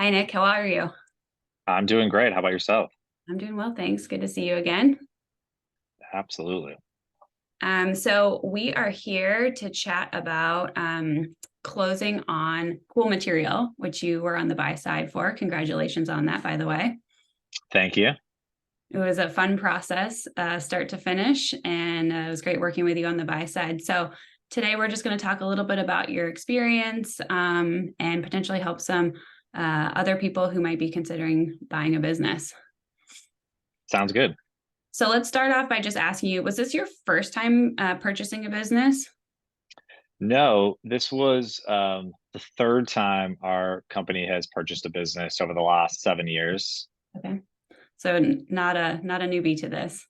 Hi, Nick. How are you? I'm doing great. How about yourself? I'm doing well, thanks. Good to see you again. Absolutely. So we are here to chat about closing on Cool Material, which you were on the buy side for. Congratulations on that, by the way. Thank you. It was a fun process, start to finish, and it was great working with you on the buy side. So today we're just going to talk a little bit about your experience and potentially help some other people who might be considering buying a business. Sounds good. So let's start off by just asking you, was this your first time purchasing a business? No, this was the third time our company has purchased a business over the last 7 years. Okay. So not a newbie to this.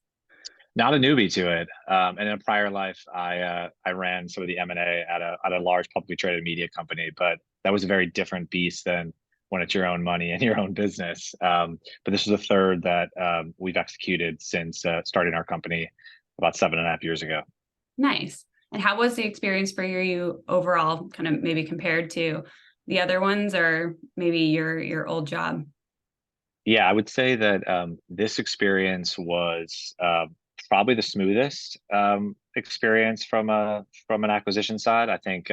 Not a newbie to it. And in a prior life, I ran some of the M&A at a large publicly traded media company, but that was a very different beast than when it's your own money and your own business. But this is the third that we've executed since starting our company about 7.5 years ago. Nice. And how was the experience for you overall, kind of maybe compared to the other ones or maybe your old job? Yeah, I would say that this experience was probably the smoothest experience from an acquisition side. I think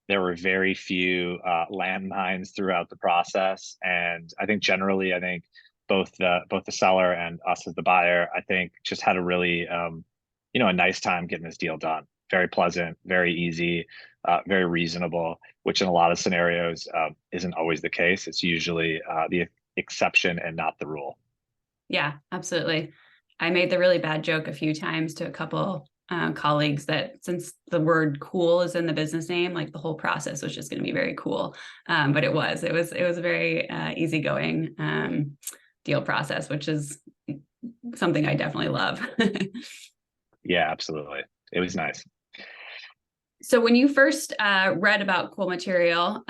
there were very few landmines throughout the process, and I think generally, I think both the seller and us as the buyer, I think just had a really a nice time getting this deal done. Very pleasant, very easy, very reasonable, which in a lot of scenarios isn't always the case. It's usually the exception and not the rule. Yeah, absolutely. I made the really bad joke a few times to a couple colleagues that since the word cool is in the business name, like the whole process was just going to be very cool. But it was a very easygoing deal process, which is something I definitely love. Yeah, absolutely. It was nice. So when you first read about Cool Material,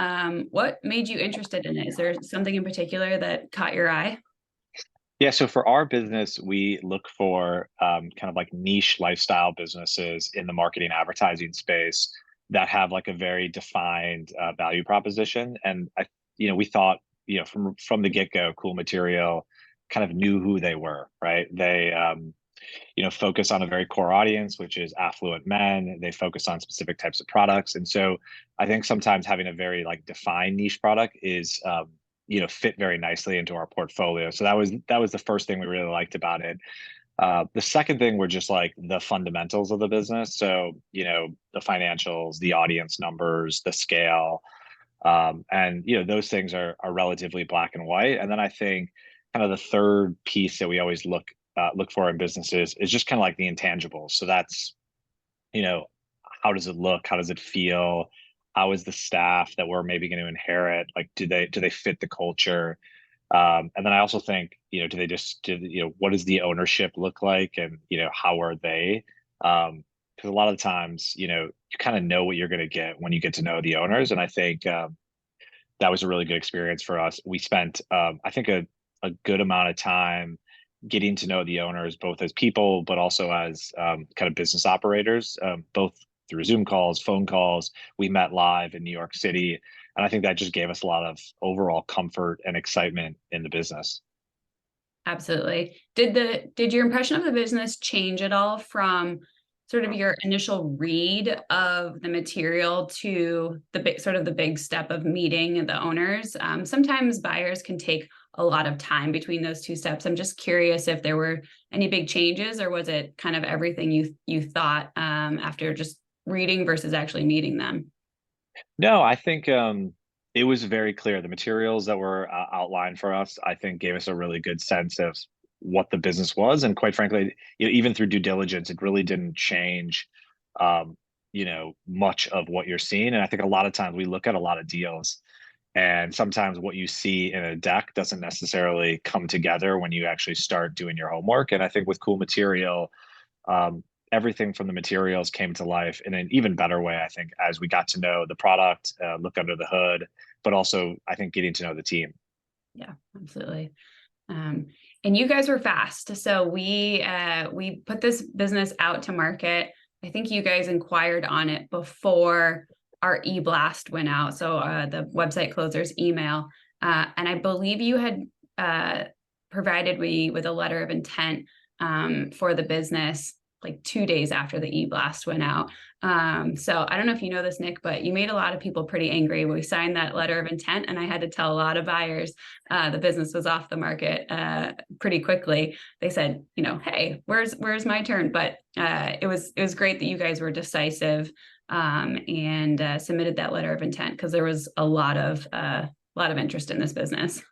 what made you interested in it? Is there something in particular that caught your eye? Yeah, so for our business, we look for kind of like niche lifestyle businesses in the marketing advertising space that have like a very defined value proposition. And we thought, from the get-go, Cool Material kind of knew who they were, right? They focus on a very core audience, which is affluent men. They focus on specific types of products. And so I think sometimes having a very like defined niche product is fit very nicely into our portfolio. So that was the first thing we really liked about it. The second thing were just like the fundamentals of the business. So, the financials, the audience numbers, the scale. And those things are relatively black and white. And then I think kind of the third piece that we always look for in businesses is just kind of like the intangibles. So that's, you know, how does it look? How does it feel? How is the staff that we're maybe going to inherit? Like, do they fit the culture? And then I also think, what does the ownership look like, and how are they? Because a lot of times, you kind of know what you're going to get when you get to know the owners, and I think that was a really good experience for us. We spent, I think, a good amount of time getting to know the owners, both as people, but also as kind of business operators, both through Zoom calls, phone calls. We met live in New York City. And I think that just gave us a lot of overall comfort and excitement in the business. Absolutely. Did your impression of the business change at all from sort of your initial read of the material to the big step of meeting the owners? Sometimes buyers can take a lot of time between those two steps. I'm just curious if there were any big changes, or was it kind of everything you thought after just reading versus actually meeting them? No, I think it was very clear. The materials that were outlined for us, I think, gave us a really good sense of what the business was. And quite frankly, even through due diligence, it really didn't change, much of what you're seeing. And I think a lot of times we look at a lot of deals, and sometimes what you see in a deck doesn't necessarily come together when you actually start doing your homework. And I think with Cool Material, um, everything from the materials came to life in an even better way, I think, as we got to know the product, look under the hood, but also I think getting to know the team. Yeah, absolutely. Um, and you guys were fast. So we put this business out to market. I think you guys inquired on it before our e-blast went out. So the website closers email. And I believe you had provided me with a letter of intent for the business like 2 days after the e-blast went out. So I don't know if you know this, Nick, but you made a lot of people pretty angry. We signed that letter of intent, and I had to tell a lot of buyers the business was off the market pretty quickly. They said, hey, where's my turn? But it was great that you guys were decisive and submitted that letter of intent, because there was a lot of interest in this business.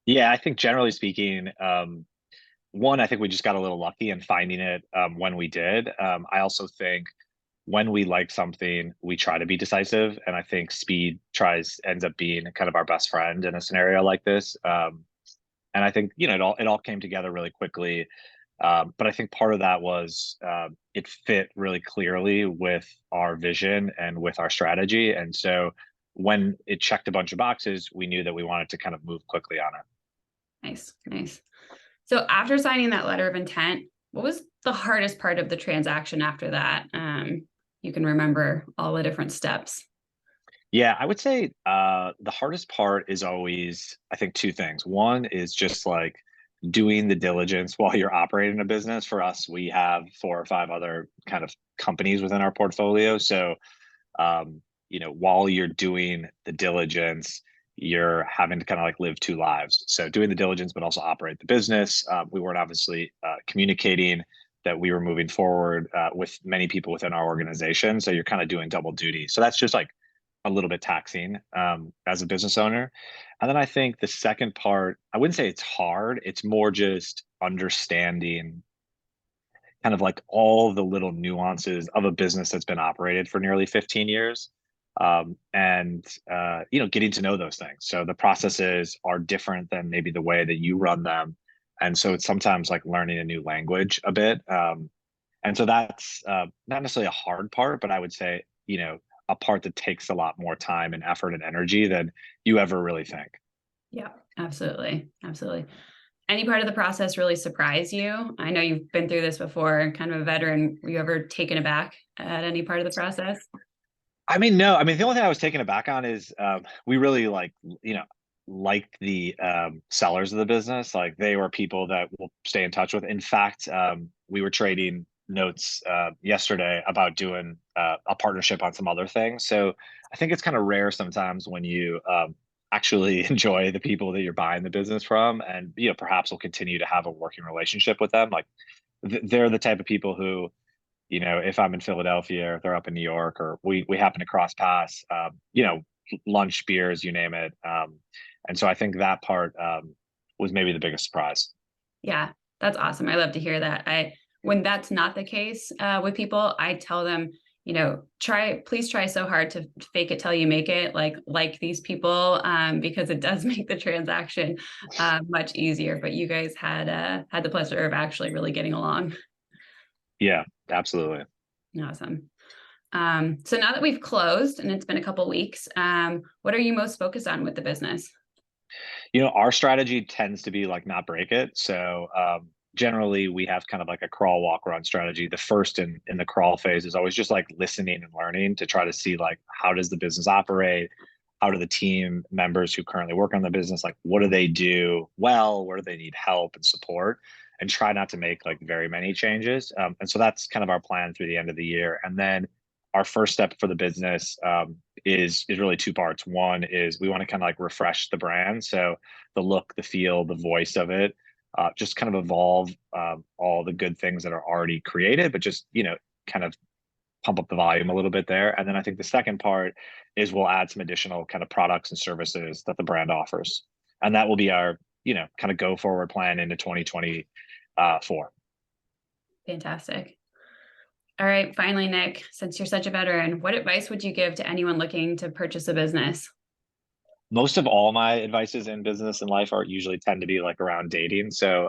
Yeah, I think generally speaking, one, I think we just got a little lucky in finding it when we did. I also think when we like something, we try to be decisive, and I think speed tries ends up being kind of our best friend in a scenario like this. And I think it all came together really quickly. But I think part of that was it fit really clearly with our vision and with our strategy. And so when it checked a bunch of boxes, we knew that we wanted to kind of move quickly on it. Nice, nice. So after signing that letter of intent, what was the hardest part of the transaction after that? You can remember all the different steps. Yeah, I would say the hardest part is always, I think, two things. One is just like doing the diligence while you're operating a business. For us, we have four or five other kind of companies within our portfolio. So, while you're doing the diligence, you're having to kind of like live two lives. So doing the diligence, but also operate the business. We weren't obviously communicating that we were moving forward with many people within our organization. So you're kind of doing double duty. So that's just like a little bit taxing as a business owner. And then I think the second part, I wouldn't say it's hard. It's more just understanding kind of like all the little nuances of a business that's been operated for nearly 15 years. And getting to know those things. So the processes are different than maybe the way that you run them. And so it's sometimes like learning a new language a bit. And so that's not necessarily a hard part, but I would say, a part that takes a lot more time and effort and energy than you ever really think. Yeah, absolutely. Absolutely. Any part of the process really surprise you? I know you've been through this before, kind of a veteran. Were you ever taken aback at any part of the process? I mean, no. I mean, the only thing I was taken aback on is we really liked the sellers of the business. Like they were people that we'll stay in touch with. In fact, we were trading notes yesterday about doing a partnership on some other things. So I think it's kind of rare sometimes when you actually enjoy the people that you're buying the business from, and perhaps will continue to have a working relationship with them. Like they're the type of people who if I'm in Philadelphia or if they're up in New York or we happen to cross paths, lunch, beers, you name it. And so I think that part was maybe the biggest surprise. Yeah, that's awesome. I love to hear that. When that's not the case with people, I tell them, please try so hard to fake it till you make it, like these people, because it does make the transaction much easier. But you guys had the pleasure of actually really getting along. Yeah, absolutely. Awesome. So now that we've closed and it's been a couple weeks, what are you most focused on with the business? Our strategy tends to be like not break it. So generally we have kind of like a crawl, walk, run strategy. The first in the crawl phase is always just like listening and learning to try to see like how does the business operate? How do the team members who currently work on the business, like what do they do well? Where do they need help and support? And try not to make like very many changes. And so that's kind of our plan through the end of the year. And then our first step for the business is really two parts. One is we want to kind of like refresh the brand. So the look, the feel, the voice of it, just kind of evolve all the good things that are already created, but just, kind of pump up the volume a little bit there. And then I think the second part is we'll add some additional kind of products and services that the brand offers. And that will be our, kind of go forward plan into 2024. Fantastic. All right, finally, Nick, since you're such a veteran, what advice would you give to anyone looking to purchase a business? Most of all my advices in business and life are usually tend to be like around dating. So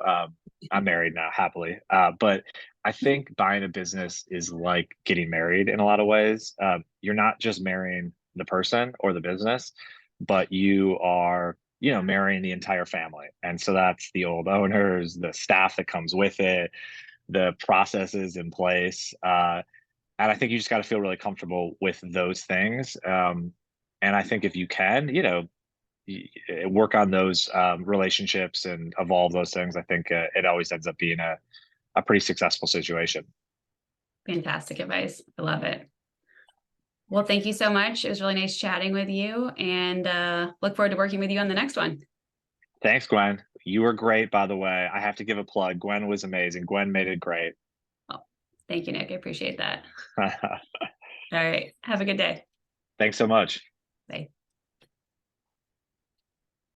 I'm married now, happily. But I think buying a business is like getting married in a lot of ways. You're not just marrying the person or the business, but you are, marrying the entire family. And so that's the old owners, the staff that comes with it, the processes in place. And I think you just got to feel really comfortable with those things. And I think if you can, work on those relationships and evolve those things, I think it always ends up being a pretty successful situation. Fantastic advice. I love it. Well, thank you so much. It was really nice chatting with you, and look forward to working with you on the next one. Thanks, Gwen. You were great, by the way. I have to give a plug. Gwen was amazing. Gwen made it great. Oh, thank you, Nick. I appreciate that. All right. Have a good day. Thanks so much. Bye.